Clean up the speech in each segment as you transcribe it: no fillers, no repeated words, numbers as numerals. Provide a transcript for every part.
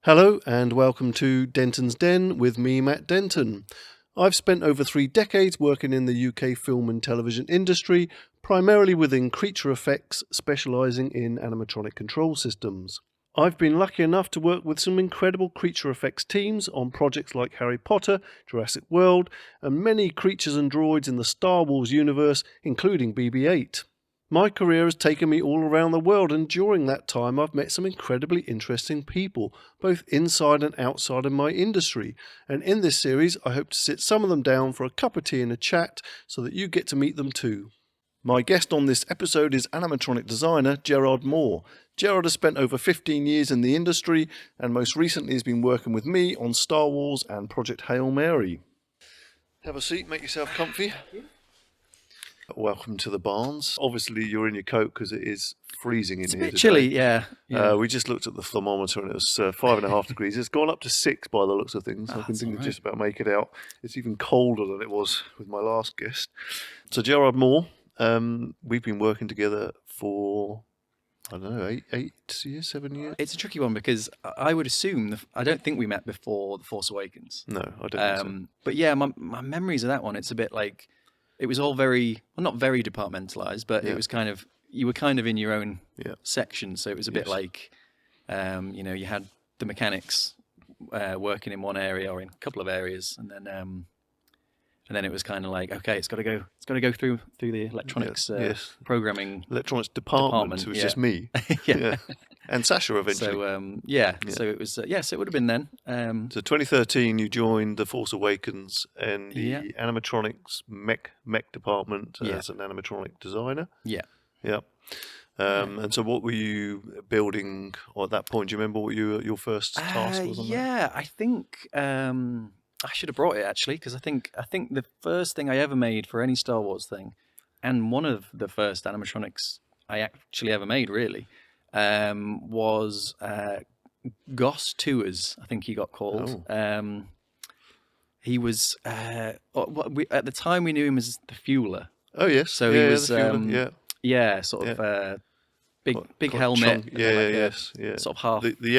Hello and welcome to Denton's Den with me, Matt Denton. I've spent over 3 decades working in the UK film and television industry, primarily within creature effects, specialising in animatronic control systems. I've been lucky enough to work with some incredible creature effects teams on projects like Harry Potter, Jurassic World, and many creatures and droids in the Star Wars universe, including BB-8. My career has taken me all around the world, and during that time I've met some incredibly interesting people, both inside and outside of my industry. And in this series I hope to sit some of them down for a cup of tea and a chat so that you get to meet them too. My guest on this episode is animatronic designer Gerard Moore. Gerard has spent over 15 years in the industry and most recently has been working with me on Star Wars and Project Hail Mary. Have a seat, make yourself comfy. Welcome to the Barns. Obviously you're in your coat because it is freezing in here today. It's a bit chilly, yeah. We just looked at the thermometer and it was 5.5 degrees. It's gone up to 6 by the looks of things. I can think just about make it out. It's even colder than it was with my last guest. So Gerard Moore, we've been working together for, I don't know, 8 years, 7 years? It's a tricky one because I would assume, I don't think we met before The Force Awakens. No, I don't think so. But yeah, my memories of that one, it's a bit like, it was all very, well, not very departmentalized, but it was kind of, you were kind of in your own section. So it was a bit like, you had the mechanics working in one area or in a couple of areas, and then it was kind of like, okay, it's got to go through the electronics programming electronics department. It was just me. Yeah. And Sasha eventually. So so it was so it would have been then. So 2013 you joined The Force Awakens and the animatronics mech department as an animatronic designer. And so what were you building at that point? Do you remember what your first task was on that? I think I should have brought it actually, because I think the first thing I ever made for any Star Wars thing, and one of the first animatronics I actually ever made really, was Goss Tours, I think he got called. He was at the time we knew him as the Fueler. Oh yes. So he was big helmet. Sort of half the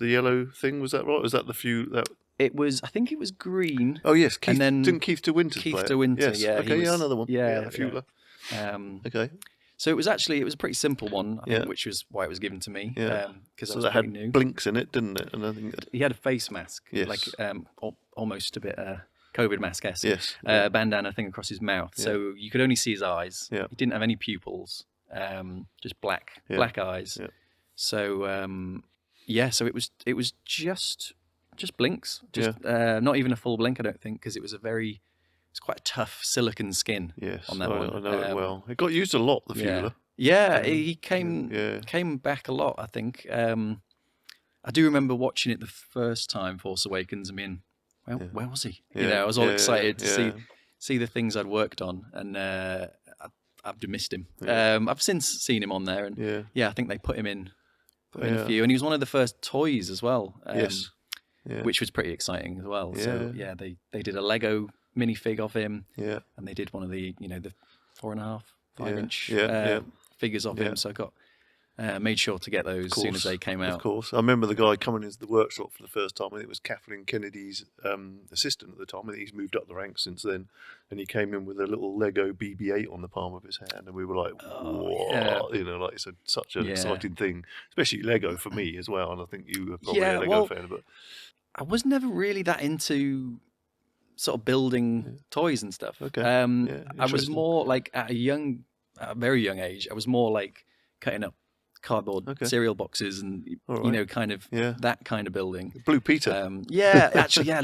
yellow thing, was that right? Was that the Fueler? It was, I think it was green. Oh yes, Keith, and then didn't Keith de Winter play it? Keith de Winter, yes. Okay, another one. Fueler. Okay. So it was a pretty simple one, I think, which was why it was given to me. Because so that had new. Blinks in it, didn't it? And I think he had a face mask, like almost a bit COVID mask-esque. Yes. Bandana thing across his mouth, so you could only see his eyes. Yeah. He didn't have any pupils, just black eyes. Yeah. So so it was just blinks, not even a full blink, I don't think, because it's quite a tough silicon skin on that one. I know it well. It got used a lot, the Fueler. Yeah, he came back a lot, I think. I do remember watching it the first time, Force Awakens, and being, where was he? I was all excited to see the things I'd worked on, and I've missed him. I've since seen him on there, and I think they put him in a few, and he was one of the first toys as well. Which was pretty exciting as well. So they did a Lego minifig of him, and they did one of the the 4.5, 5-inch figures of him. So I got made sure to get those as soon as they came out. Of course, I remember the guy coming into the workshop for the first time. I think it was Kathleen Kennedy's assistant at the time. I think he's moved up the ranks since then, and he came in with a little Lego BB-8 on the palm of his hand, and we were like, "Whoa!" Like it's such an exciting thing, especially Lego for me as well. And I think you were probably a Lego fan, but I was never really that into sort of building toys and stuff. Okay. I was more like at a very young age, I was more like cutting up cardboard cereal boxes and kind of that kind of building. Blue Peter. Actually, I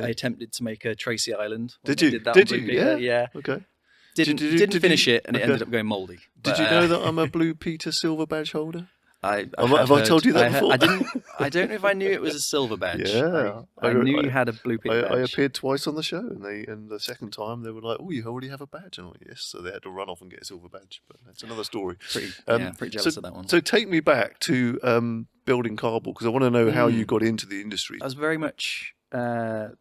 attempted to make a Tracy Island. Did you? Did you? Yeah. Okay. Didn't finish it, and it ended up going mouldy. Did you know that I'm a Blue Peter silver badge holder? Have I told you that before? I don't know if I knew it was a silver badge. Yeah, I knew you had a Blue Peter badge. I appeared twice on the show, and the second time they were like, "Oh, you already have a badge." And I'm like, "Yes." So they had to run off and get a silver badge, but that's another story. Pretty jealous of that one. So take me back to building cardboard, because I want to know how you got into the industry. I was very much a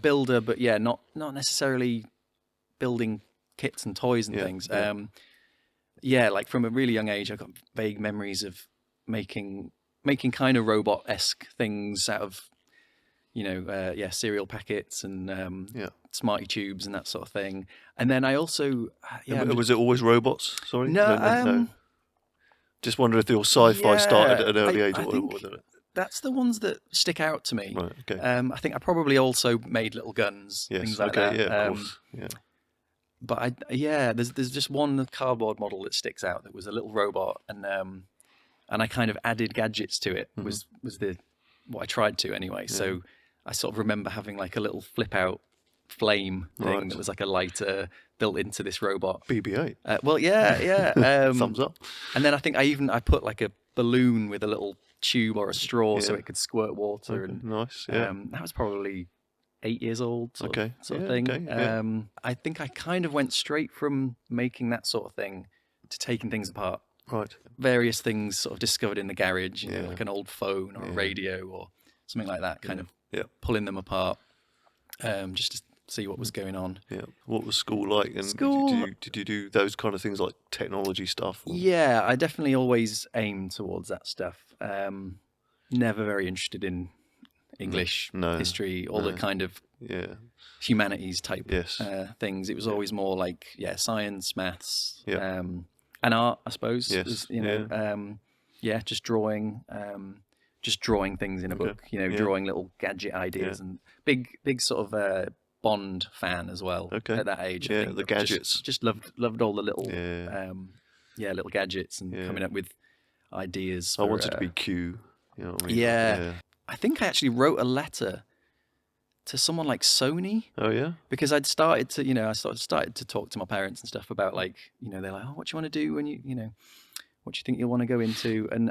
builder, but not necessarily building kits and toys and things. Like from a really young age, I got vague memories of making making kind of robot-esque things out of, cereal packets and Smarty tubes and that sort of thing. And then I also... was it always robots? Sorry? No. Just wonder if your sci-fi started at an early age. I think that's the ones that stick out to me. Right, okay. I think I probably also made little guns, things like that. Yeah, of course. Yeah. But there's just one cardboard model that sticks out that was a little robot, and I kind of added gadgets to it. Was what I tried to anyway. Yeah. So I sort of remember having like a little flip out flame thing that was like a lighter built into this robot. BB-8. Thumbs up. And then I think I put like a balloon with a little tube or a straw so it could squirt water. Okay, and nice. Yeah. That was probably 8 years old, sort of thing. Okay, yeah. I think I kind of went straight from making that sort of thing to taking things apart. Right. Various things sort of discovered in the garage, like an old phone or a radio or something like that, kind of pulling them apart, just to see what was going on. Yeah. What was school like? And did you do those kind of things like technology stuff? Or? Yeah, I definitely always aimed towards that stuff. Never very interested in English, history, all the kind of humanities type things. It was always more like science, maths, and art, I suppose. Yes. Was, just drawing things in a book. Drawing little gadget ideas and big sort of Bond fan as well. Okay. At that age, I think the gadgets. Just loved all the little little gadgets and coming up with ideas. I wanted to be Q. You know what I mean? Yeah. I think I actually wrote a letter to someone like Sony. Oh yeah. Because I'd started to, I started to talk to my parents and stuff about like, they're like, oh, what do you want to do when what do you think you'll want to go into? And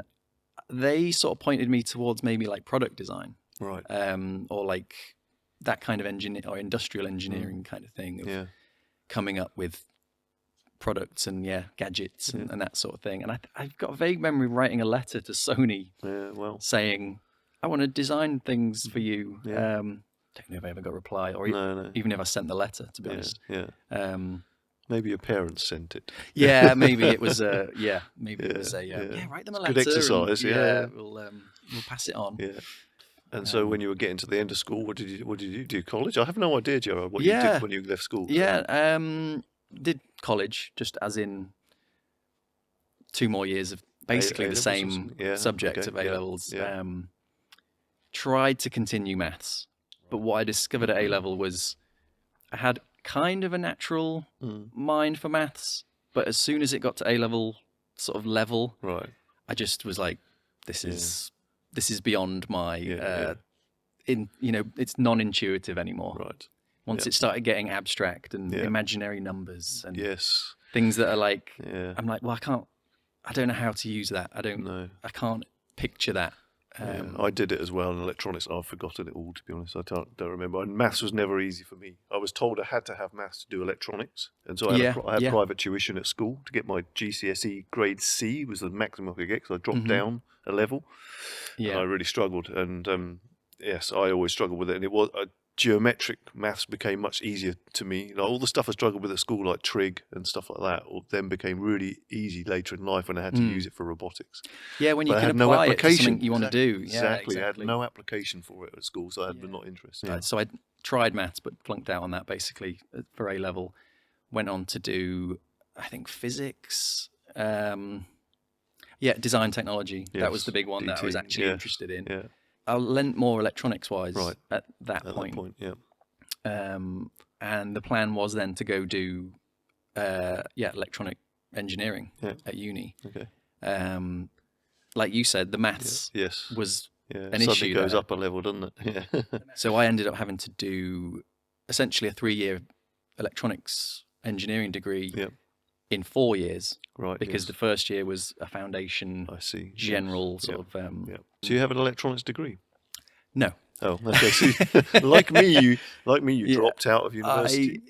they sort of pointed me towards maybe like product design, right? Or like that kind of engineer or industrial engineering kind of thing of coming up with products and gadgets and that sort of thing. And I've got a vague memory of writing a letter to Sony saying, I want to design things for you. Don't know if I ever got a reply or even if I sent the letter, to be honest. Yeah. Maybe your parents sent it. Yeah, maybe it was it was write them a letter. Good exercise, we'll pass it on. Yeah. And so when you were getting to the end of school, what did you do? College? I have no idea, Gerard, what you did when you left school. Yeah, did college, just as in 2 more years of basically the same subject of A-levels. Yeah. Tried to continue maths, but what I discovered at A-level was I had kind of a natural mind for maths, but as soon as it got to A-level sort of level, I just was like, this is beyond my it's non-intuitive anymore. Right. Once it started getting abstract and imaginary numbers and yes, things that are like, I'm like, well, I don't know how to use that. I can't picture that. I did it as well in electronics. I've forgotten it all, to be honest. I don't remember. And maths was never easy for me. I was told I had to have maths to do electronics, and so I had private tuition at school to get my GCSE grade C was the maximum I could get because I dropped down a level. Yeah, and I really struggled, and yes, I always struggled with it. And it was geometric maths became much easier to me. Like all the stuff I struggled with at school, like trig and stuff like that, then became really easy later in life when I had to use it for robotics. Yeah, when you can apply it to something you want to do. Exactly. I had no application for it at school, so I had not interested. Right, so I tried maths, but flunked out on that basically for A level. Went on to do, I think, physics. Design technology. Yes, that was the big one that I was actually interested in. Yeah. I lent more electronics-wise at that point. And the plan was then to go do electronic engineering at uni. Okay. Like you said, the maths was an issue. Suddenly goes up a level, doesn't it? Yeah. So I ended up having to do essentially a 3-year electronics engineering degree in 4 years. Right. Because the first year was a foundation, general sort of. Do you have an electronics degree? No. Oh, okay. So, like me, you dropped out of university.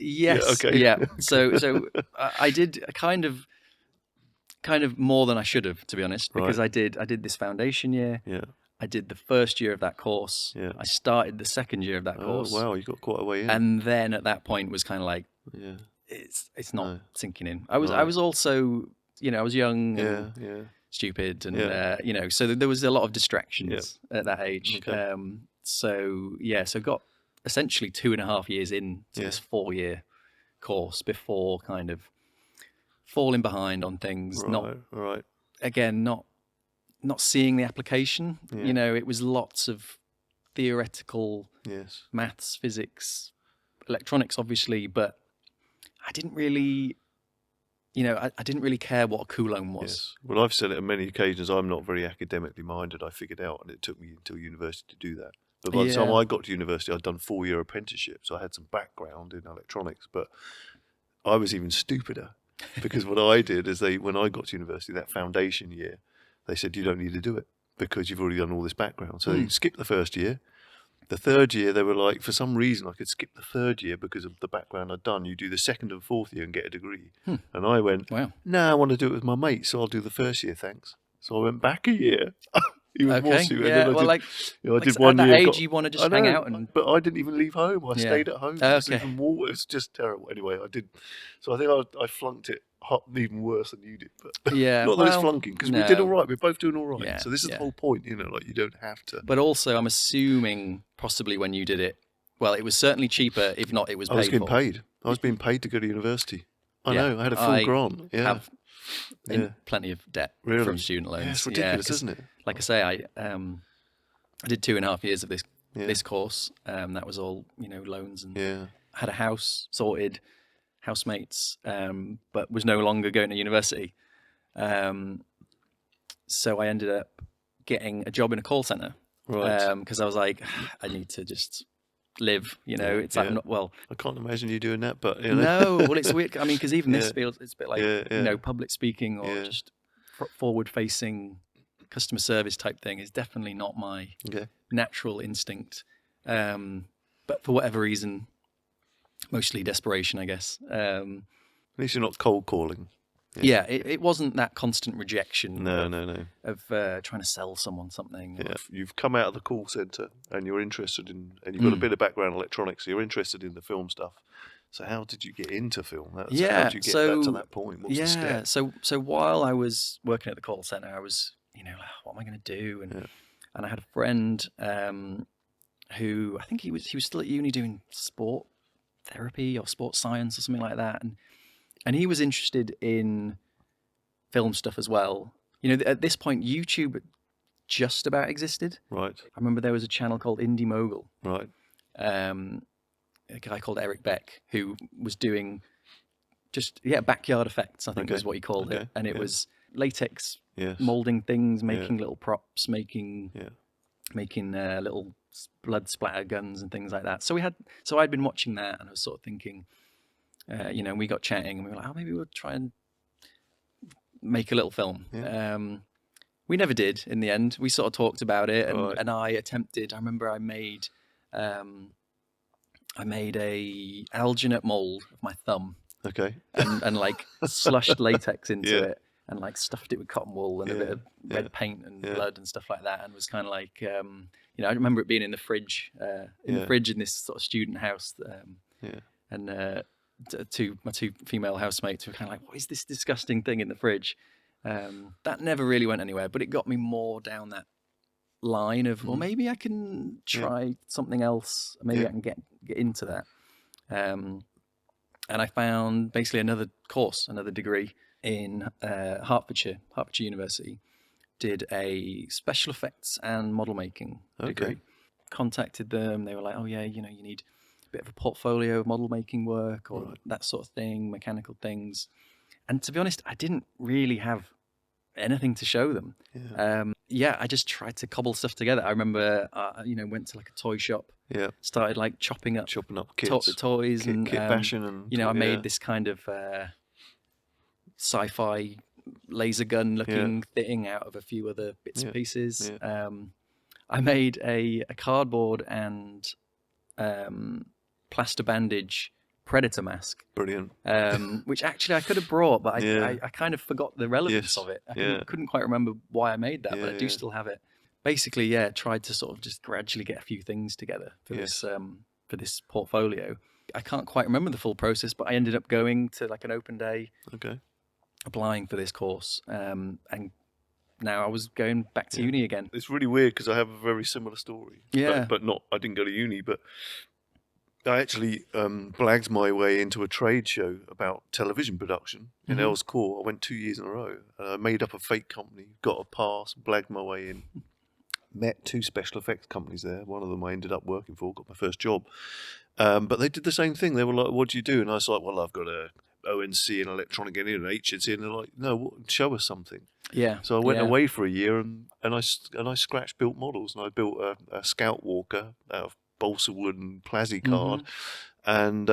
So I did kind of more than I should have, to be honest, because I did this foundation year. Yeah. I did the first year of that course. Yeah. I started the second year of that course. Oh wow, you got quite a way in. And then at that point was kind of like, it's not sinking in. I was also, I was young. stupid, and you know, so there was a lot of distractions at that age. Okay. So got essentially 2.5 years into this 4-year course before kind of falling behind on things. Right. Again, not seeing the application. You know, it was lots of theoretical maths, physics, electronics, obviously, but I didn't really, you know, I didn't really care what a Coulomb was. Yes. Well, I've said it on many occasions, I'm not very academically minded, I figured out, and it took me until university to do that. But by the time I got to university, I'd done 4-year apprenticeship, so I had some background in electronics, but I was even stupider, because what I did is when I got to university, that foundation year, they said, you don't need to do it, because you've already done all this background. So they skipped the first year. The third year, they were like, for some reason, I could skip the third year because of the background I'd done. You do the second and fourth year and get a degree. And I went, wow, no, I want to do it with my mate, so I'll do the first year, thanks. So I went back a year. Even more stupid. Yeah, well, I did 1 year. At that age, you want to just hang out. But I didn't even leave home. I stayed at home. It even more, it's just terrible. Anyway, I did. So I think I flunked it even worse than you did. But not that it's flunking, because we did all right. We're both doing all right. Yeah, so this is the whole point, you know, like you don't have to. But also, I'm assuming possibly when you did it, well, it was certainly cheaper. If not, it was paid for. I was getting paid. I was being paid to go to university. I know. I had a full grant. Yeah. Have plenty of debt from student loans. Yeah, it's ridiculous, isn't it? Like I say, I did 2.5 years of this course. That was all, you know, loans, and had a house sorted, housemates, but was no longer going to university. So I ended up getting a job in a call center, right? Because I was like, I need to just live, you know. It's like, well, I can't imagine you doing that, but you know. No, well, it's weird. I mean, because even this feels, it's a bit like you know, public speaking or just forward-facing customer service type thing is definitely not my natural instinct. But for whatever reason, mostly desperation, I guess. At least you're not cold calling. Yeah, it wasn't that constant rejection. No. Of trying to sell someone something. Yeah, you've come out of the call centre and you're interested in, and you've got a bit of background in electronics, so you're interested in the film stuff. So how did you get into film? How did you get that to that point? What's the step? So while I was working at the call centre, I was, you know, like, what am I going to do? And I had a friend who I think he was still at uni doing sport therapy or sports science or something like that, and he was interested in film stuff as well. You know, at this point, YouTube just about existed. Right. I remember there was a channel called Indie Mogul. Right. A guy called Eric Beck who was doing just backyard effects, I think is what he called it, and it was latex molding things, making little props, making little blood splatter guns and things like that. So I'd been watching that, and I was sort of thinking, you know, we got chatting and we were like, oh, maybe we'll try and make a little film. We never did in the end. We sort of talked about it, and I attempted. I remember I made a alginate mold of my thumb. Okay. And like slushed latex into it, and like stuffed it with cotton wool and a bit of red paint and blood and stuff like that, and was kind of like, you know, I remember it being in the fridge, in this sort of student house, and my two female housemates were kind of like, what is this disgusting thing in the fridge? That never really went anywhere, but it got me more down that line of, well, maybe I can try something else. Maybe I can get into that. And I found basically another degree in Hertfordshire University. Did a special effects and model making degree. Contacted them. They were like, oh yeah, you know, you need a bit of a portfolio of model making work or that sort of thing, mechanical things. And to be honest, I didn't really have anything to show them. I just tried to cobble stuff together. I remember, you know, went to like a toy shop. Started like chopping up kits, toys, and kit bashing, and you know, I made this kind of sci-fi laser gun looking thing out of a few other bits and pieces. I made a cardboard and plaster bandage Predator mask. Brilliant. Which actually I could have brought, but I kind of forgot the relevance of it. I couldn't quite remember why I made that, but I do still have it. Basically, tried to sort of just gradually get a few things together for this portfolio. I can't quite remember the full process, but I ended up going to like an open day, applying for this course, and now I was going back to uni again. It's really weird because I have a very similar story. Yeah. But not, I didn't go to uni, but I actually blagged my way into a trade show about television production in Earls Court. I went 2 years in a row. And I made up a fake company, got a pass, blagged my way in. Met 2 special effects companies there. One of them I ended up working for, got my first job. But they did the same thing. They were like, what do you do? And I was like, well, I've got a ONC and electronic engineering and HNC. And they're like, no, show us something. Yeah. So I went away for a year and I scratch built models. And I built a Scout Walker out of balsa wood and plasy card, and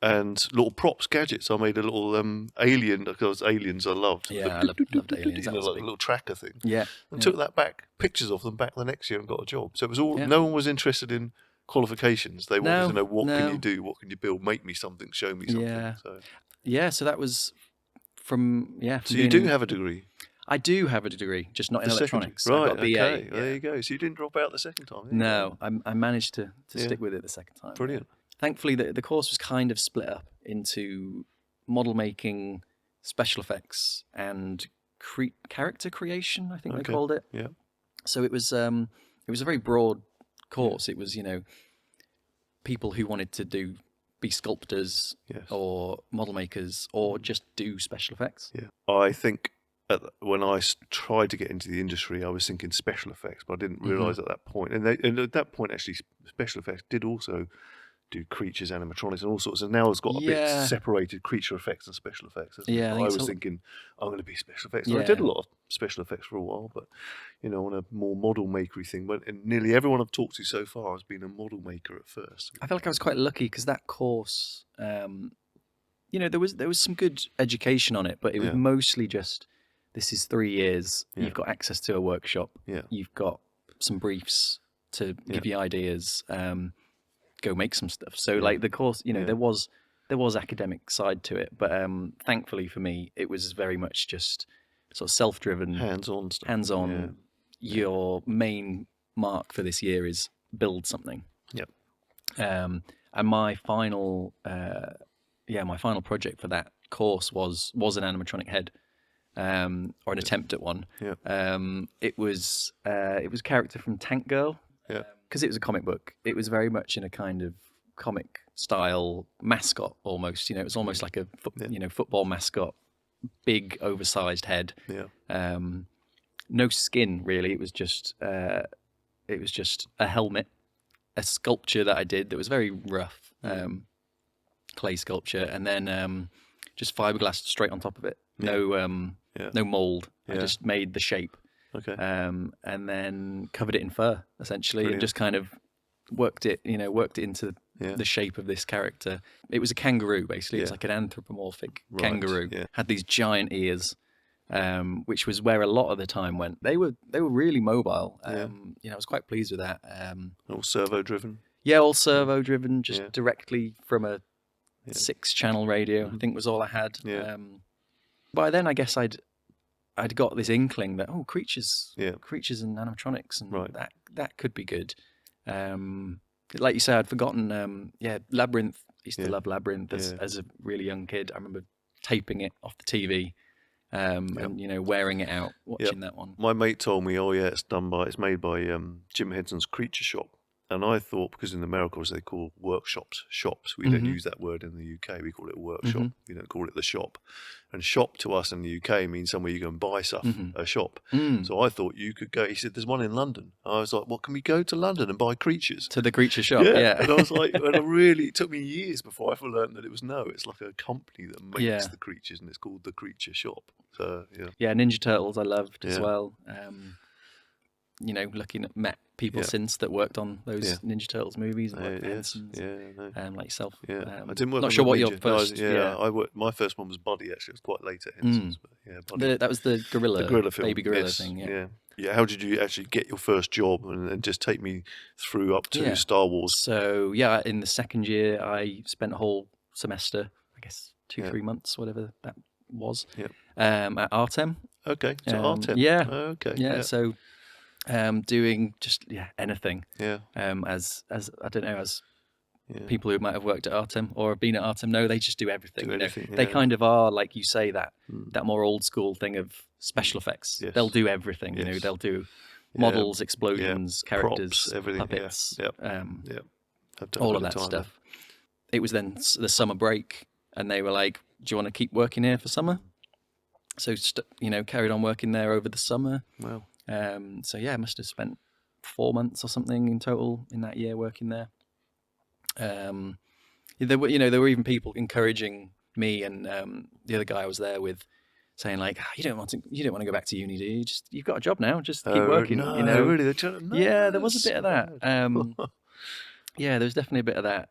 little props, gadgets. I made a little alien, because aliens I loved. Yeah, I loved aliens. Like a little tracker thing. Yeah. And took that back, pictures of them back the next year and got a job. So it was all, no one was interested in qualifications. They wanted to know, what can you do? What can you build? Make me something, show me something. So that was from So you do have a degree? I do have a degree, just not in electronics. Right, I got a BA. Okay, there you go. So you didn't drop out the second time? No, I managed to stick with it the second time. Brilliant. Thankfully, the course was kind of split up into model making, special effects, and character creation, I think they called it. Yeah. So it was a very broad course. It was, people who wanted to be sculptors or model makers or just do special effects. Yeah. I think when I tried to get into the industry, I was thinking special effects, but I didn't realise at that point. And at that point, actually, special effects did also do creatures, animatronics, and all sorts. And now it's got a bit separated, creature effects and special effects. I was thinking, I'm going to be special effects. And I did a lot of special effects for a while, but on a more model makery thing. But nearly everyone I've talked to so far has been a model maker at first. I feel like I was quite lucky because that course, there was some good education on it, but it was mostly just, this is 3 years. You've got access to a workshop. You've got some briefs to give you ideas. Go make some stuff. So like the course, there was academic side to it, but thankfully for me, it was very much just sort of self-driven, hands-on stuff. Hands-on. Your main mark for this year is build something. Yep. And my final project for that course was an animatronic head. Or an attempt at one. It was a character from Tank Girl. Because it was a comic book. It was very much in a kind of comic style mascot almost. It was almost like a football mascot, big oversized head. No skin really. It was just a helmet, a sculpture that I did that was very rough, clay sculpture, and then just fiberglass straight on top of it. No mold. I just made the shape. Okay. And then covered it in fur essentially, and just kind of worked it into the shape of this character. It was a kangaroo basically. It was like an anthropomorphic kangaroo. Had these giant ears, which was where a lot of the time went. They were really mobile. I was quite pleased with that. All servo driven. Yeah, all servo driven, just directly from a 6-channel radio. I think was all I had. By then, I guess I'd got this inkling that creatures and animatronics, and that could be good. Like you say, I'd forgotten. Labyrinth. I used to love Labyrinth as a really young kid. I remember taping it off the TV, and wearing it out, watching that one. My mate told me, it's made by Jim Henson's Creature Shop. And I thought, because in America they call workshops shops, we don't use that word in the UK. We call it a workshop. We don't call it the shop. And shop to us in the UK means somewhere you go and buy stuff, a shop. So I thought you could go. He said, there's one in London. I was like, well, can we go to London and buy creatures? To the creature shop, yeah. And I was like, it took me years before I learned that it's like a company that makes the creatures, and it's called the Creature Shop. So, Yeah, Ninja Turtles I loved as well. Met people since that worked on those Ninja Turtles movies, and like yourself. I didn't work. Not on sure what Ninja. your first. I worked. My first one was Buddy. Actually, it was quite late at Henson's. But Buddy. That was the gorilla film, baby gorilla thing. Yeah. How did you actually get your first job? And just take me through up to Star Wars. So in the second year, I spent a whole semester, I guess 2-3 months, whatever that was. At Artem. Okay. So Artem. Yeah. Okay. Yeah. So. Doing just anything. Yeah. As I don't know, as people who might have worked at Artem or have been at Artem know they just do everything. They kind of are, like you say, that more old school thing of special effects. Yes. They'll do everything. Yes. They'll do models, explosions, characters, props, everything, puppets, all of that stuff. It was then the summer break, and they were like, "Do you want to keep working here for summer?" So carried on working there over the summer. Wow. So I must have spent 4 months or something in total in that year working there. There were even people encouraging me and the other guy I was there with, saying like, you don't want to go back to uni, do you? You've got a job now. Just keep working. No, really? Yeah, there was a bit of that. Yeah, there's definitely a bit of that.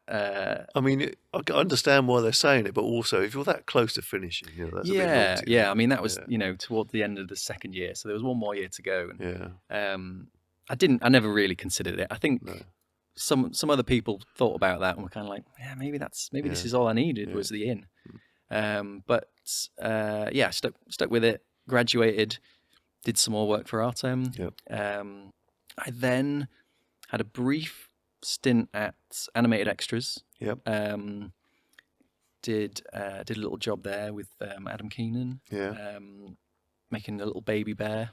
I mean, I understand why they're saying it, but also if you're that close to finishing, that's a bit naughty. Yeah. I mean, that was towards the end of the second year, so there was one more year to go. And, I never really considered it. I think some other people thought about that and were kind of like, maybe this is all I needed was the in. But stuck with it. Graduated, did some more work for Artem. I then had a brief stint at Animated Extras. Did a little job there with Adam Keenan. Making a little baby bear.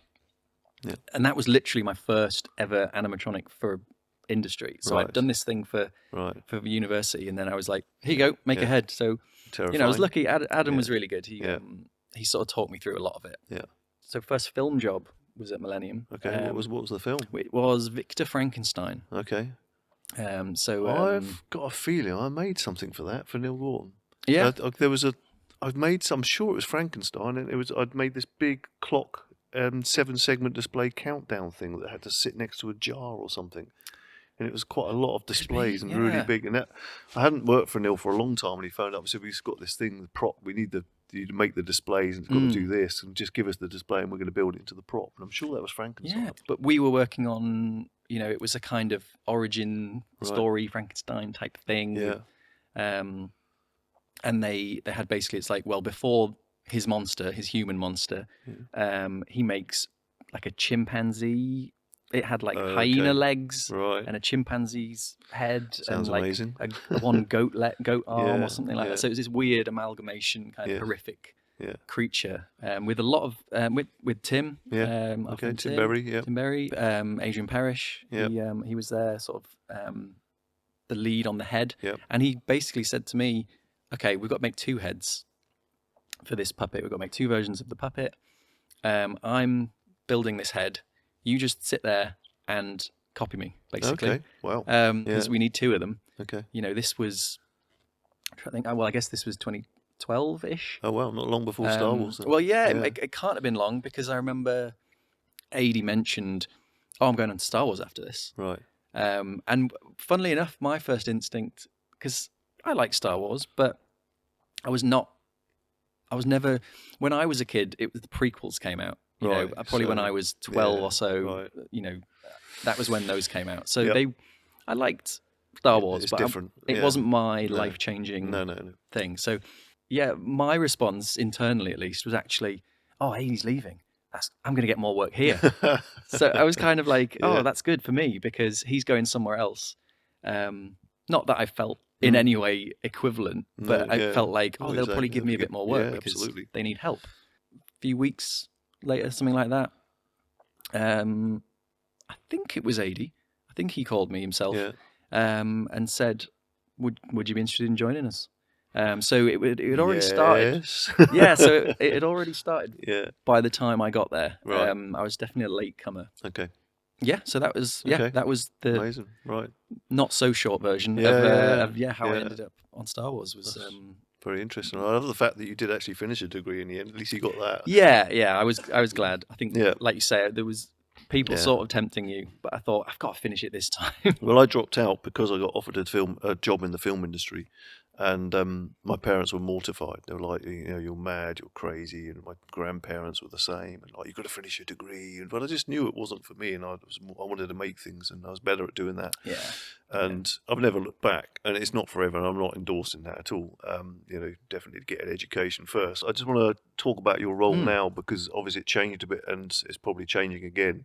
And that was literally my first ever animatronic for industry. So I'd done this thing for university, and then I was like, here you go, make a head. So terrifying. I was lucky. Adam was really good. He sort of taught me through a lot of it. So first film job was at Millennium. Okay. What was the film? It was Victor Frankenstein. Okay. I've got a feeling I made something for that for Neil Wharton. Yeah. I'm sure it was Frankenstein, and I'd made this big clock 7-segment display countdown thing that had to sit next to a jar or something. And it was quite a lot of displays and really big. And I hadn't worked for Neil for a long time, and he phoned up and said, "We've got this thing, the prop. We need you to make the displays, and it's got to do this, and just give us the display, and we're going to build it into the prop." And I'm sure that was Frankenstein. Yeah, but we were working on, it was a kind of origin story, Frankenstein type thing. Yeah. And they had basically, it's like, well, before his human monster, he makes like a chimpanzee. It had like hyena legs and a chimpanzee's head. Sounds and like amazing. one goat arm or something like that. So it was this weird amalgamation, kind of horrific creature with a lot of with Tim. Tim Berry. Tim Berry, Adrian Parrish. He was there, sort of the lead on the head, and he basically said to me, "Okay, we've got to make 2 heads for this puppet. We've got to make 2 versions of the puppet. I'm building this head. You just sit there and copy me, basically." Okay, wow. Because we need 2 of them. Okay. This was, I guess this was 2012-ish. Oh, well, not long before Star Wars. Then. Well, it can't have been long, because I remember Adi mentioned, I'm going on to Star Wars after this. Right. And funnily enough, my first instinct, because I like Star Wars, but I was never, when I was a kid, the prequels came out. Probably when I was 12 or so, that was when those came out. So I liked Star Wars, it's but different. It wasn't my life-changing thing. So, my response internally, at least, was actually, Amy's leaving. I'm going to get more work here. So I was kind of like, that's good for me, because he's going somewhere else. Not that I felt in any way equivalent, but I felt like, they'll probably give me a bit more work because they need help. A few weeks later, something like that. I think it was Adi. I think he called me himself and said, "Would you be interested in joining us?" So it had already started. So it had already started by the time I got there. Right. I was definitely a late comer. Okay. Yeah, so that was that was the amazing, right? Not so short version of how I ended up on Star Wars. Was very interesting. I love the fact that you did actually finish a degree in the end. At least you got that. Yeah. I was glad. I think, like you say, there was people sort of tempting you, but I thought, I've got to finish it this time. Well, I dropped out because I got offered a job in the film industry, and my parents were mortified. They were like, "You're mad, you're crazy," and my grandparents were the same, and like, "You've got to finish your degree." But I just knew it wasn't for me, and I wanted to make things, and I was better at doing that. Yeah. And I've never looked back, and it's not forever, and I'm not endorsing that at all. Definitely get an education first. I just want to talk about your role now, because obviously it changed a bit, and it's probably changing again.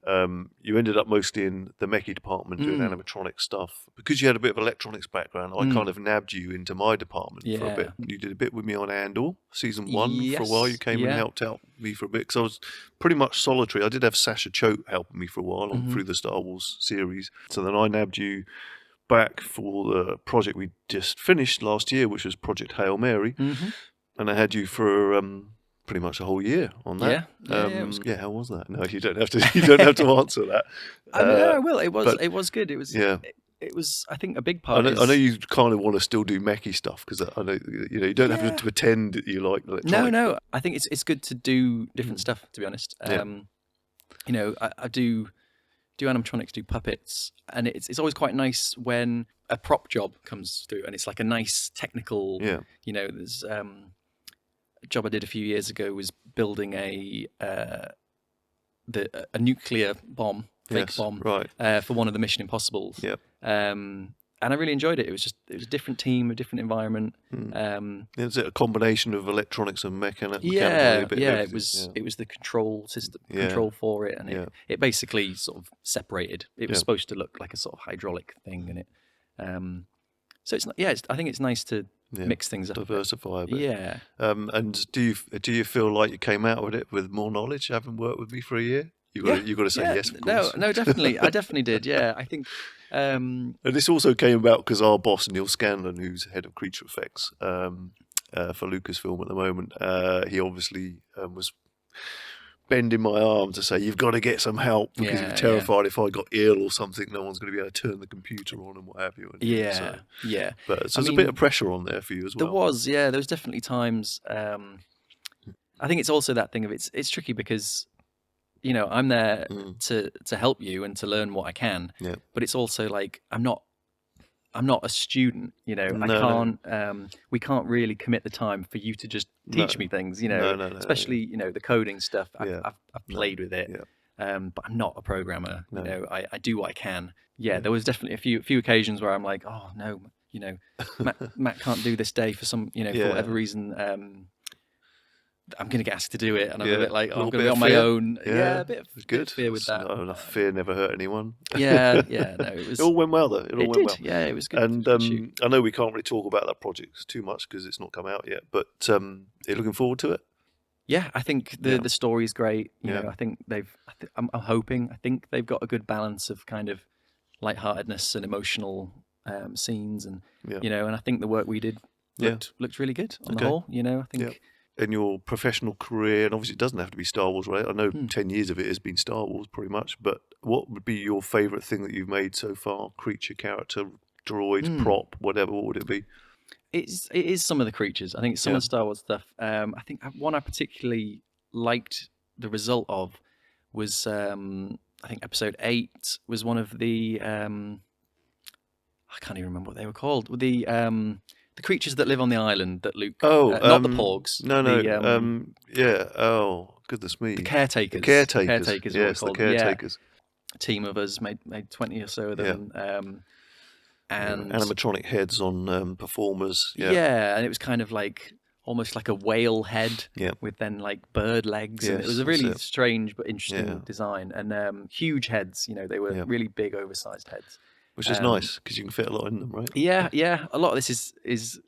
you ended up mostly in the mechie department doing animatronic stuff. Because you had a bit of electronics background, I kind of nabbed you into my department for a bit. You did a bit with me on Andor, season 1 for a while. You came and helped out me for a bit, because I was pretty much solitary. I did have Sasha Choate helping me for a while through the Star Wars series. So then I nabbed you back for the project we just finished last year, which was Project Hail Mary. And I had you for pretty much a whole year on that. How was that? No, you don't have to. You don't have to answer that. I will. It was good. It was. Yeah. It was. I think a big part. I know you kind of want to still do mechie stuff, because I know you don't have to pretend that you like electronic. No. I think it's good to do different stuff. To be honest, I do animatronics, do puppets, and it's always quite nice when a prop job comes through and it's like a nice technical. There's a job I did a few years ago was building a nuclear bomb, fake bomb, for one of the Mission Impossibles. And I really enjoyed it. It was a different team, a different environment. Is it a combination of electronics and mechanical? It was the control system, control for it, and it basically sort of separated. It was supposed to look like a sort of hydraulic thing, and it. So it's I think it's nice to mix things up, diversify a bit. And do you feel like you came out with it with more knowledge, having worked with me for a year? You got to say yes, of course. No, definitely. I definitely did. Yeah, I think. And this also came about because our boss Neil Scanlon, who's head of creature effects for Lucasfilm at the moment, he obviously was bending my arm to say, you've got to get some help, because he was terrified if I got ill or something, no one's going to be able to turn the computer on and what have you. But there's a bit of pressure on there for you as well. There was definitely times. I think it's also that thing of it's tricky because I'm there to help you and to learn what I can. But it's also like I'm not a student. We can't really commit the time for you to just teach me things. Especially the coding stuff. I've played with it, but I'm not a programmer. I do what I can. There was definitely a few occasions where I'm like, oh no, Matt can't do this day for some for whatever reason. I'm going to get asked to do it, and I'm a bit like, I'm going to be on my own. A bit of fear with that. No, enough fear never hurt anyone. No, it was. It all went well though. It all went well. Yeah, it was good. And I know we can't really talk about that project too much because it's not come out yet. But are you looking forward to it? Yeah, I think the story's great. I think I'm hoping. I think they've got a good balance of kind of lightheartedness and emotional scenes, and and I think the work we did looked really good on the whole. I think. In your professional career, and obviously it doesn't have to be Star Wars, right? I know 10 years of it has been Star Wars pretty much, but what would be your favourite thing that you've made so far? Creature, character, droid, prop, whatever, what would it be? It is some of the creatures. I think it's some of the Star Wars stuff. I think one I particularly liked the result of was, I think Episode 8 was one of the, I can't even remember what they were called. The creatures that live on the island that Luke... not the Porgs. No. Oh, goodness me. The caretakers. The caretakers. Yes, the caretakers. A team of us made 20 or so of them. And animatronic heads on performers. And it was kind of like almost like a whale head with then like bird legs. And it was a really strange but interesting design. And huge heads, they were really big, oversized heads. Which is nice, because you can fit a lot in them, right? Yeah. A lot of this is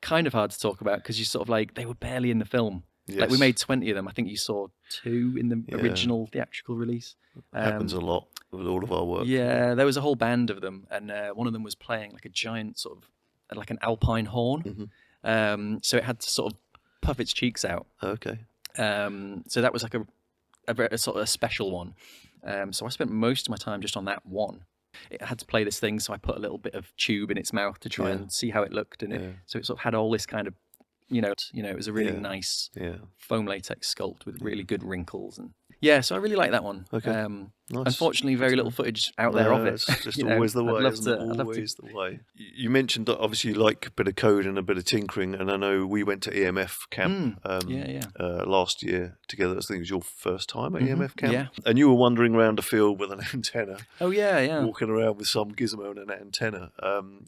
kind of hard to talk about, because you sort of like, they were barely in the film. Yes. Like we made 20 of them. I think you saw 2 in the original theatrical release. Happens a lot with all of our work. Yeah, there was a whole band of them, and one of them was playing like a giant sort of, like an alpine horn. So it had to sort of puff its cheeks out. Okay. So that was like a sort of a special one. So I spent most of my time just on that one. It had to play this thing, so I put a little bit of tube in its mouth to try and see how it looked, and so it sort of had all this kind of, it was a really nice foam latex sculpt with really good wrinkles, and so I really like that one. Okay. Nice. Unfortunately, very little footage out there of it. It's just always the way. Always the way. You mentioned that obviously you like a bit of code and a bit of tinkering, and I know we went to EMF camp last year together. I think it was your first time at EMF camp, and you were wandering around the field with an antenna. Oh yeah, walking around with some gizmo and an antenna.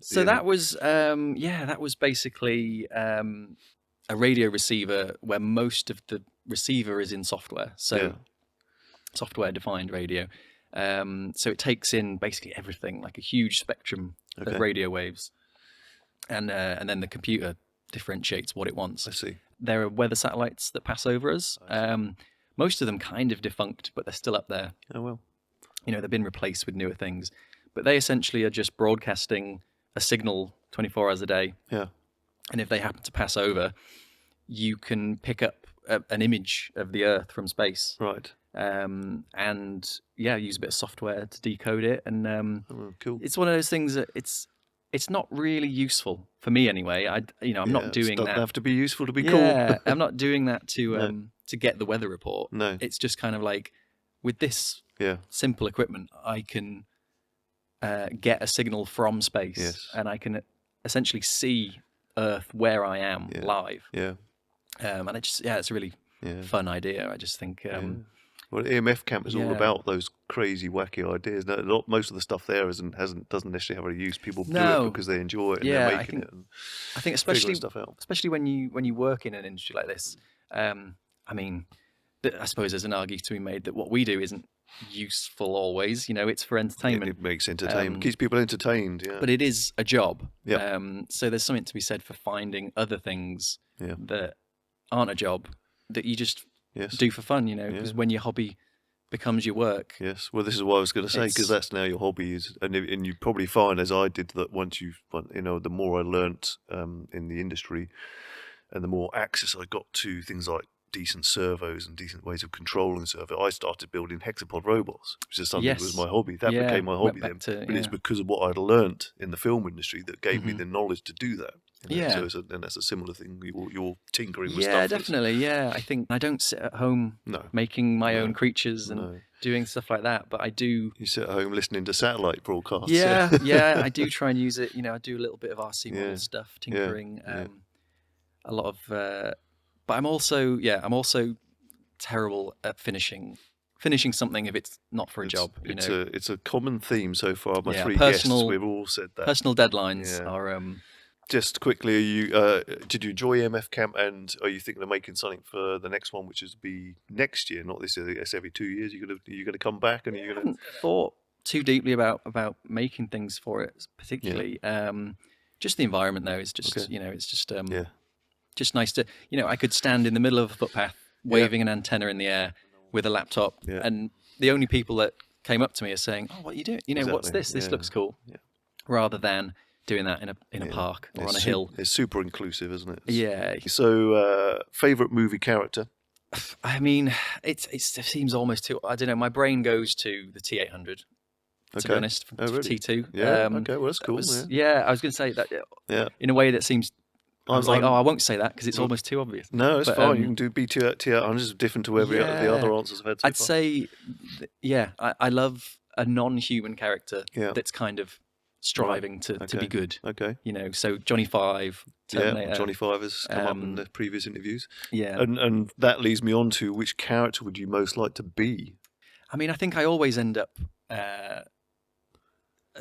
So that was that was basically a radio receiver where most of the receiver is in software. So software-defined radio. So it takes in basically everything, like a huge spectrum of radio waves, and then the computer differentiates what it wants. I see. There are weather satellites that pass over us. Most of them kind of defunct, but they're still up there. Oh well. They've been replaced with newer things, but they essentially are just broadcasting a signal 24 hours a day. Yeah. And if they happen to pass over, you can pick up an image of the Earth from space. Right. And use a bit of software to decode it. And cool. It's one of those things that it's not really useful for me anyway. I'm not doing that. It doesn't have to be useful to be cool. Yeah, I'm not doing that to get the weather report. No. It's just kind of like, with this simple equipment, I can get a signal from space, and I can essentially see Earth where I am live. Yeah. And it's a really fun idea. I just think. Well, EMF Camp is all about those crazy, wacky ideas. No, most of the stuff there doesn't necessarily have a use. People do it because they enjoy it and they're making it. I think especially when you work in an industry like this. I mean, I suppose there's an argument to be made that what we do isn't useful always. It's for entertainment. It makes entertainment, keeps people entertained. Yeah, but it is a job. Yeah. So there's something to be said for finding other things that aren't a job that you just do for fun. Because when your hobby becomes your work. Yes. Well, this is what I was going to say, because that's now your hobby and you probably find, as I did, that the more I learnt in the industry, and the more access I got to things like decent servos and decent ways of controlling servo, I started building hexapod robots, which is something that was my hobby. That became my hobby then. But it's because of what I'd learnt in the film industry that gave me the knowledge to do that. So that's a similar thing. You're tinkering with stuff. Yeah, definitely. Yeah, I think I don't sit at home making my own creatures and doing stuff like that, but I do. You sit at home listening to satellite broadcasts. Yeah, I do try and use it. I do a little bit of RC model stuff, tinkering, a lot of. But I'm also terrible at finishing something if it's not for a job. It's a common theme so far. My three guests, we've all said that. Personal deadlines are. Just quickly, did you enjoy EMF Camp, and are you thinking of making something for the next one, which is be next year, not this year? It's every 2 years. You're gonna come back, and you're gonna. I haven't thought too deeply about making things for it, particularly. Just the environment, though, is just it's just just nice to, I could stand in the middle of a footpath waving an antenna in the air with a laptop, and the only people that came up to me are saying, "Oh, what are you doing? What's this? This looks cool," rather than doing that in a park or on a hill. It's super inclusive, isn't it? Yeah. So, favorite movie character? I mean, it seems almost too. I don't know. My brain goes to the T800. To be honest, from T2. Yeah. Okay. Well, that's cool. I was going to say that. In a way that seems. I was I won't say that because it's almost too obvious. No, it's fine. You can do T800 is different to every the other answers I've had so I'd far. say, I love a non-human character that's kind of striving to be good. Okay. So Johnny Five, Terminator. Yeah, Johnny Five has come up in the previous interviews. Yeah. And that leads me on to, which character would you most like to be? I mean, I think I always end up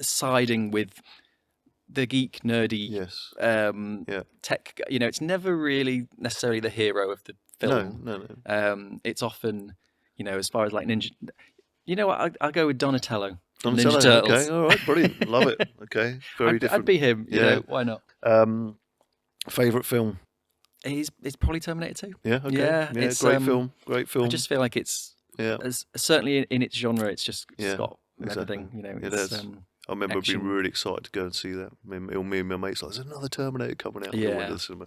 siding with the geek, nerdy, tech. It's never really necessarily the hero of the film. No. It's often, as far as like Ninja. You know what? I'll go with Donatello. Donatello. Ninja Turtles. Okay, all right, brilliant, love it. Okay, very different. I'd be him. Why not? Favorite film? It's probably Terminator 2. Yeah. Okay. Yeah. It's great film. I just feel like it's certainly in its genre. It's just got everything. I remember action. being really excited to go and see that. Me and my mates like, there's another Terminator coming out. Yeah. The cinema.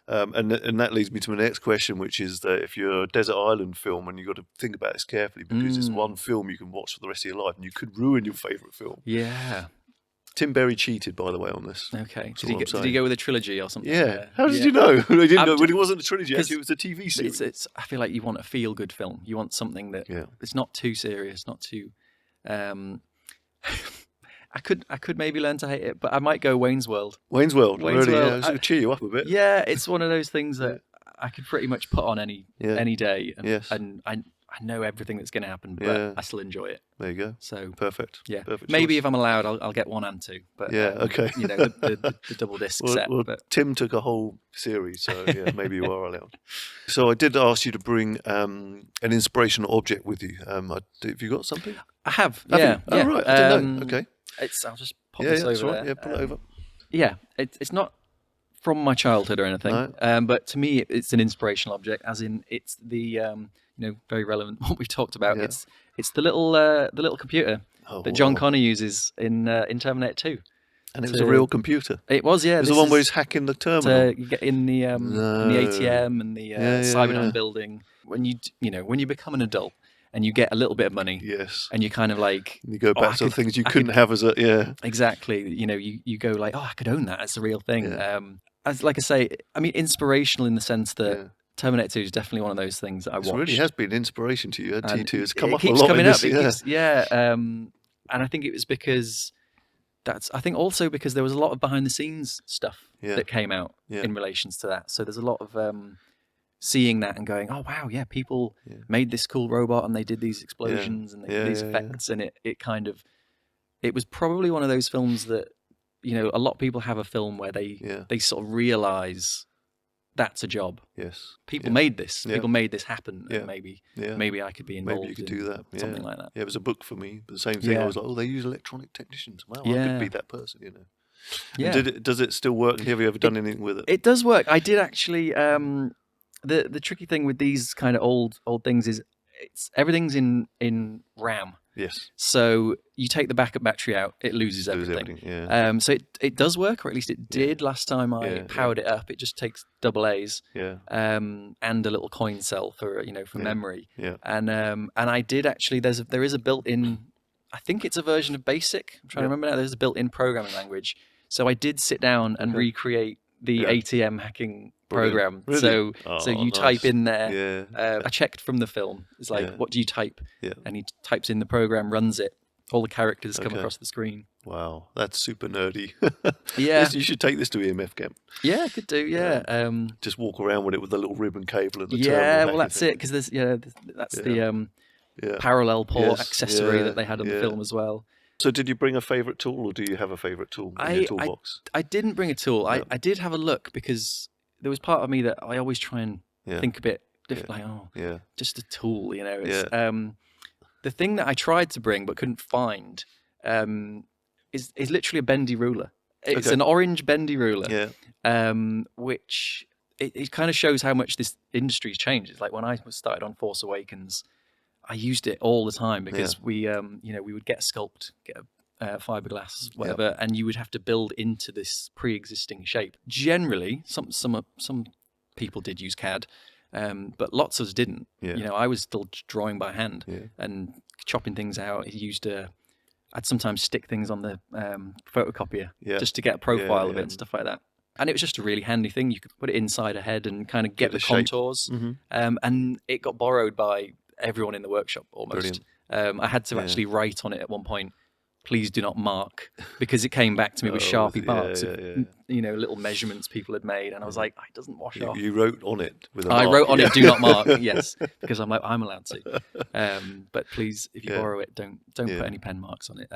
And that leads me to my next question, which is that if you're a desert island film, and you've got to think about this carefully, because it's one film you can watch for the rest of your life, and you could ruin your favourite film. Yeah. Tim Berry cheated, by the way, on this. Okay. Did he go with a trilogy or something? Yeah. How did you know? I didn't know. But it wasn't a trilogy. Actually, it was a TV series. I feel like you want a feel-good film. You want something that it's not too serious, not too. I could maybe learn to hate it, but I might go Wayne's World. Wayne's World, really? Yeah, it'll cheer you up a bit. Yeah, it's one of those things that I could pretty much put on any day, and I know everything that's going to happen, but I still enjoy it. There you go. So perfect. Yeah, perfect maybe choice. if I'm allowed, I'll get 1 and 2. But okay. you know, the double disc set. Well, but Tim took a whole series, so yeah, maybe you are allowed. So I did ask you to bring an inspirational object with you. Have you got something? I have. Have yeah. you? Oh right, I didn't know. Okay. I'll just pop this over there. Yeah, pull it over. Yeah, it's not from my childhood or anything. No. But to me, it's an inspirational object, as in it's the very relevant what we've talked about. Yeah. It's the little computer that John Connor uses in Terminator 2. And it was a real computer. It was, yeah. It was the one where he's hacking the terminal. To get in the ATM and the Cyberdyne building. When you become an adult and you get a little bit of money, yes, and you kind of like you go back to the things you couldn't have as a exactly. You go like, I could own that. It's a real thing. As like I say, I mean, inspirational in the sense that Terminator 2 is definitely one of those things that I watched. It really has been inspiration to you. T2 has come up a lot. It keeps coming up. And I think it was because I think also because there was a lot of behind the scenes stuff that came out in relations to that. So there's a lot of seeing that and going, oh wow, people made this cool robot and they did these explosions and they did these effects, and it was probably one of those films that a lot of people have a film where they sort of realize that's a job. Yes, people made this. People made this happen. And maybe I could be involved. Maybe you could do that. Something like that. Yeah, it was a book for me. But the same thing. I was like, oh, they use electronic technicians. Wow, I could be that person. Yeah. Does it still work? Have you ever done anything with it? It does work. I did actually. The tricky thing with these kind of old things is everything's in RAM. Yes. So you take the backup battery out, it loses everything. So it does work, or at least it did last time I powered it up. It just takes AA's. And a little coin cell for memory. And I did actually. There is a built-in. I think it's a version of BASIC. I'm trying to remember now. There's a built-in programming language. So I did sit down and recreate the ATM hacking program. Really? So you type in there. Yeah. I checked from the film. It's like, what do you type? Yeah. And he types in the program, runs it. All the characters come across the screen. Wow, that's super nerdy. Yeah. You should take this to EMF camp. Yeah, I could do. Yeah. Just walk around with it with the little ribbon cable and the terminal. Yeah, well, that's it, because that's the parallel port accessory that they had on the film as well. So did you bring a favourite tool, or do you have a favourite tool in your toolbox? I didn't bring a tool. I did have a look, because there was part of me that I always try and think a bit different, just a tool, It's, the thing that I tried to bring but couldn't find is literally a bendy ruler. It's an orange bendy ruler, which it kind of shows how much this industry's changed. It's like when I started on Force Awakens, I used it all the time, because we would get a sculpt, get a fiberglass, whatever, and you would have to build into this pre-existing shape. Generally, some people did use CAD, but lots of us didn't. I was still drawing by hand and chopping things out. I'd sometimes stick things on the photocopier just to get a profile of it and stuff like that. And it was just a really handy thing. You could put it inside a head and kind of get the contours. And it got borrowed by everyone in the workshop almost. I had to actually write on it at one point, please do not mark, because it came back to me with Sharpie marks of little measurements people had made, and I was like, it doesn't wash off. You wrote on it with a mark. I wrote on it, do not mark, yes, because I'm allowed to. But please, if you borrow it, don't put any pen marks on it.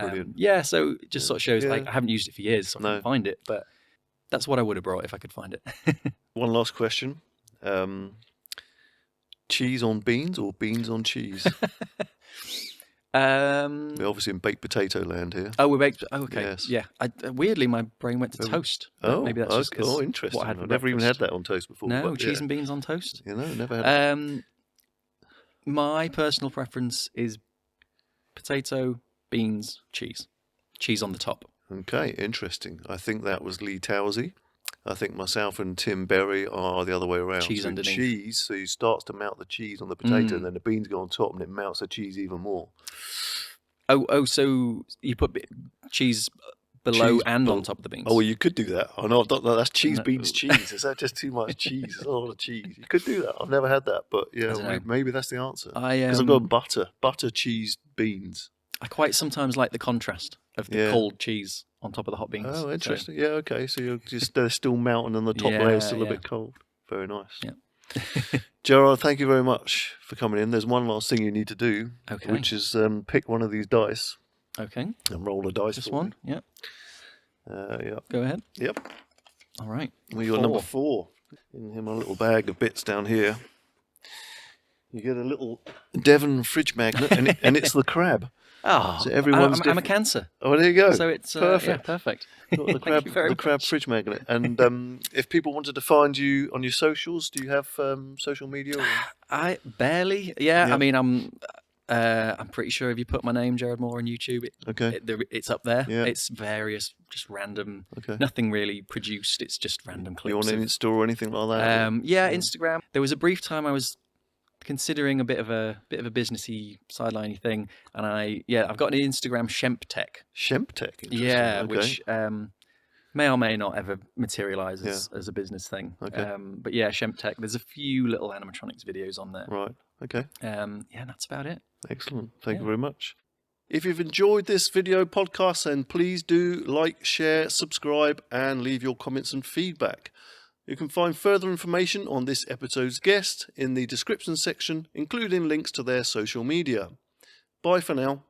So it just sort of shows, like, I haven't used it for years, so I can't find it, but that's what I would have brought if I could find it. One last question. Cheese on beans or beans on cheese? We're obviously in baked potato land here. Oh, we're baked. Oh, okay. Yes. Yeah. Weirdly, my brain went to toast. Maybe that's just interesting. What I had I've never even had that on toast before. No, cheese and beans on toast. Never had it. My personal preference is potato, beans, cheese. Cheese on the top. Okay, interesting. I think that was Lee Towsey. I think myself and Tim Berry are the other way around. Cheese underneath. Cheese, so you start to melt the cheese on the potato, and then the beans go on top, and it melts the cheese even more. Oh, so you put cheese below and on top of the beans? Oh, well, you could do that. I know that's cheese, beans, cheese. Is that just too much cheese? It's a lot of cheese. You could do that. I've never had that, but maybe that's the answer. Because I've got butter, cheese, beans. I quite sometimes like the contrast of the cold cheese on top of the hot beans. Oh, interesting. So. Yeah, okay. So they're still melting and the top layer is still a bit cold. Very nice. Yeah. Gerard, thank you very much for coming in. There's one last thing you need to do, which is pick one of these dice. Okay. And roll a dice. Just one? Me. Yeah. Go ahead. Yep. All right. Well, you're number 4. In my little bag of bits down here. You get a little Devon fridge magnet, and it's the crab. Oh, so everyone's I'm a Cancer. Oh, there you go. So it's perfect. Yeah, perfect. The crab fridge magnet. And if people wanted to find you on your socials, do you have social media? Or? I barely. Yeah, I mean, I'm pretty sure if you put my name, Gerard Moore, on YouTube, it's up there. Yeah. It's various, just random. Nothing really produced. It's just random clips. You on an Insta or anything like that? Instagram. There was a brief time I was considering a bit of a businessy sideliney thing, and I've got an Instagram Shemptech. Shemptech, which may or may not ever materialize as a business thing. But yeah, Shemptech. There's a few little animatronics videos on there. Right. Okay. That's about it. Excellent. Thank you very much. If you've enjoyed this video podcast, then please do like, share, subscribe, and leave your comments and feedback. You can find further information on this episode's guest in the description section, including links to their social media. Bye for now.